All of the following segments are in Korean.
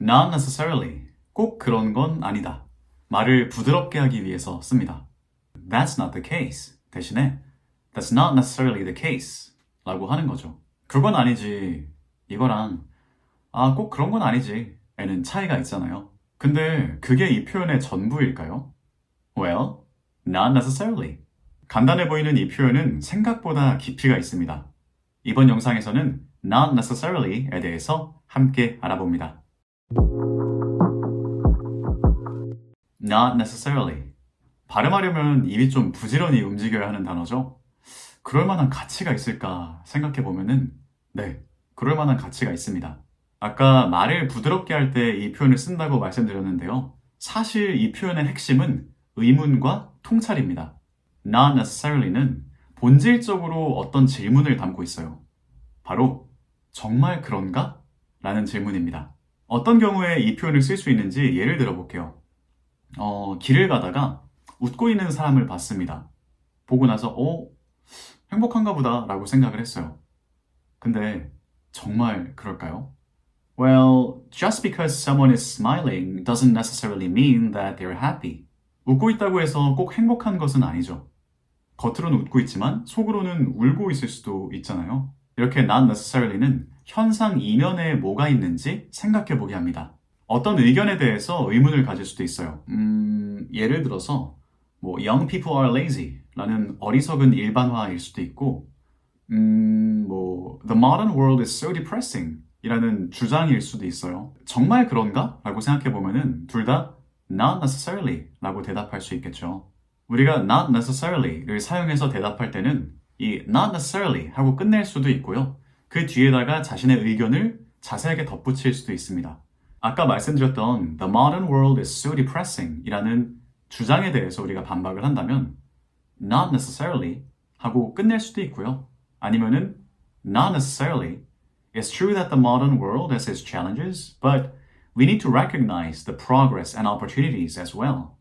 Not necessarily. 꼭 그런 건 아니다. 말을 부드럽게 하기 위해서 씁니다. That's not the case. 대신에 That's not necessarily the case. 라고 하는 거죠. 그건 아니지. 이거랑 꼭 그런 건 아니지. 에는 차이가 있잖아요. 근데 그게 이 표현의 전부일까요? Well, not necessarily. 간단해 보이는 이 표현은 생각보다 깊이가 있습니다. 이번 영상에서는 not necessarily에 대해서 함께 알아봅니다. Not necessarily. 발음하려면 입이 좀 부지런히 움직여야 하는 단어죠. 그럴 만한 가치가 있을까 생각해 보면은 네, 그럴 만한 가치가 있습니다. 아까 말을 부드럽게 할 때 이 표현을 쓴다고 말씀드렸는데요. 사실 이 표현의 핵심은 의문과 통찰입니다. Not necessarily는 본질적으로 어떤 질문을 담고 있어요. 바로 정말 그런가? 라는 질문입니다. 어떤 경우에 이 표현을 쓸 수 있는지 예를 들어 볼게요. 길을 가다가 웃고 있는 사람을 봤습니다. 보고 나서 행복한가 보다 라고 생각을 했어요. 근데 정말 그럴까요? Well, just because someone is smiling doesn't necessarily mean that they're happy. 웃고 있다고 해서 꼭 행복한 것은 아니죠. 겉으로는 웃고 있지만 속으로는 울고 있을 수도 있잖아요. 이렇게 not necessarily는 현상 이면에 뭐가 있는지 생각해 보게 합니다. 어떤 의견에 대해서 의문을 가질 수도 있어요. 예를 들어서 young people are lazy 라는 어리석은 일반화일 수도 있고 the modern world is so depressing 이라는 주장일 수도 있어요. 정말 그런가? 라고 생각해 보면은 둘 다 not necessarily 라고 대답할 수 있겠죠. 우리가 not necessarily를 사용해서 대답할 때는 이 not necessarily 하고 끝낼 수도 있고요. 그 뒤에다가 자신의 의견을 자세하게 덧붙일 수도 있습니다. 아까 말씀드렸던 the modern world is so depressing 이라는 주장에 대해서 우리가 반박을 한다면 not necessarily 하고 끝낼 수도 있고요. 아니면은 not necessarily It's true that the modern world has its challenges, but we need to recognize the progress and opportunities as well.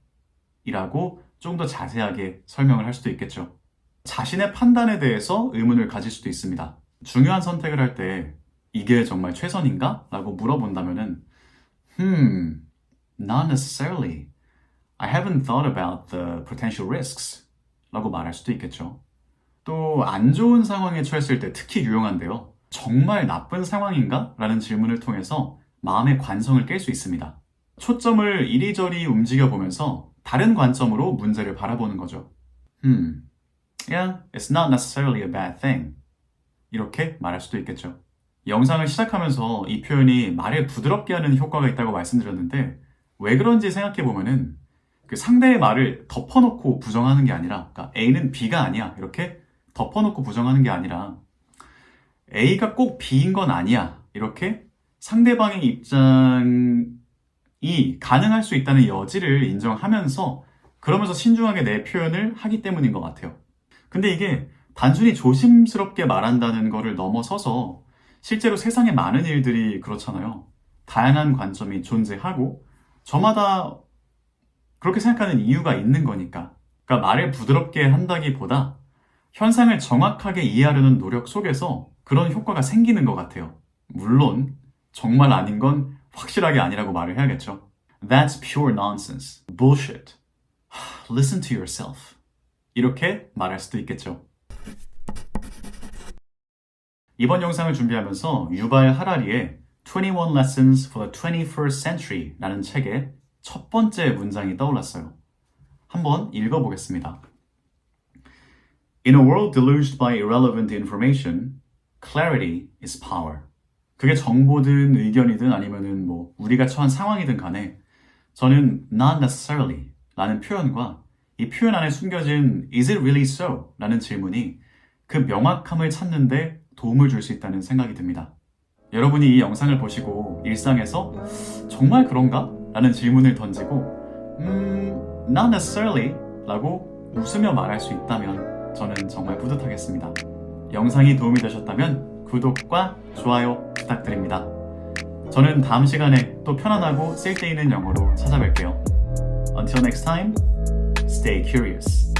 이라고 좀 더 자세하게 설명을 할 수도 있겠죠. 자신의 판단에 대해서 의문을 가질 수도 있습니다. 중요한 선택을 할 때 이게 정말 최선인가? 라고 물어본다면은 not necessarily. I haven't thought about the potential risks. 라고 말할 수도 있겠죠. 또 안 좋은 상황에 처했을 때 특히 유용한데요. 정말 나쁜 상황인가? 라는 질문을 통해서 마음의 관성을 깰 수 있습니다. 초점을 이리저리 움직여 보면서 다른 관점으로 문제를 바라보는 거죠. Yeah, it's not necessarily a bad thing. 이렇게 말할 수도 있겠죠. 영상을 시작하면서 이 표현이 말을 부드럽게 하는 효과가 있다고 말씀드렸는데 왜 그런지 생각해 보면은 그 상대의 말을 덮어놓고 부정하는 게 아니라 그러니까 A는 B가 아니야 이렇게 덮어놓고 부정하는 게 아니라 A가 꼭 B인 건 아니야. 이렇게 상대방의 입장이 가능할 수 있다는 여지를 인정하면서 그러면서 신중하게 내 표현을 하기 때문인 것 같아요. 근데 이게 단순히 조심스럽게 말한다는 거를 넘어서서 실제로 세상에 많은 일들이 그렇잖아요. 다양한 관점이 존재하고 저마다 그렇게 생각하는 이유가 있는 거니까. 그러니까 말을 부드럽게 한다기보다 현상을 정확하게 이해하려는 노력 속에서 그런 효과가 생기는 것 같아요. 물론 정말 아닌 건 확실하게 아니라고 말을 해야겠죠. That's pure nonsense. Bullshit. Listen to yourself. 이렇게 말할 수도 있겠죠. 이번 영상을 준비하면서 유발 하라리의 21 Lessons for the 21st Century 라는 책의 첫 번째 문장이 떠올랐어요. 한번 읽어보겠습니다. In a world deluged by irrelevant information, clarity is power. 그게 정보든 의견이든 아니면은 우리가 처한 상황이든 간에 저는 not necessarily 라는 표현과 이 표현 안에 숨겨진 is it really so? 라는 질문이 그 명확함을 찾는데 도움을 줄 수 있다는 생각이 듭니다. 여러분이 이 영상을 보시고 일상에서 정말 그런가? 라는 질문을 던지고 not necessarily 라고 웃으며 말할 수 있다면 저는 정말 뿌듯하겠습니다. 영상이 도움이 되셨다면 구독과 좋아요 부탁드립니다. 저는 다음 시간에 또 편안하고 쓸데있는 영어로 찾아뵐게요. Until next time, stay curious.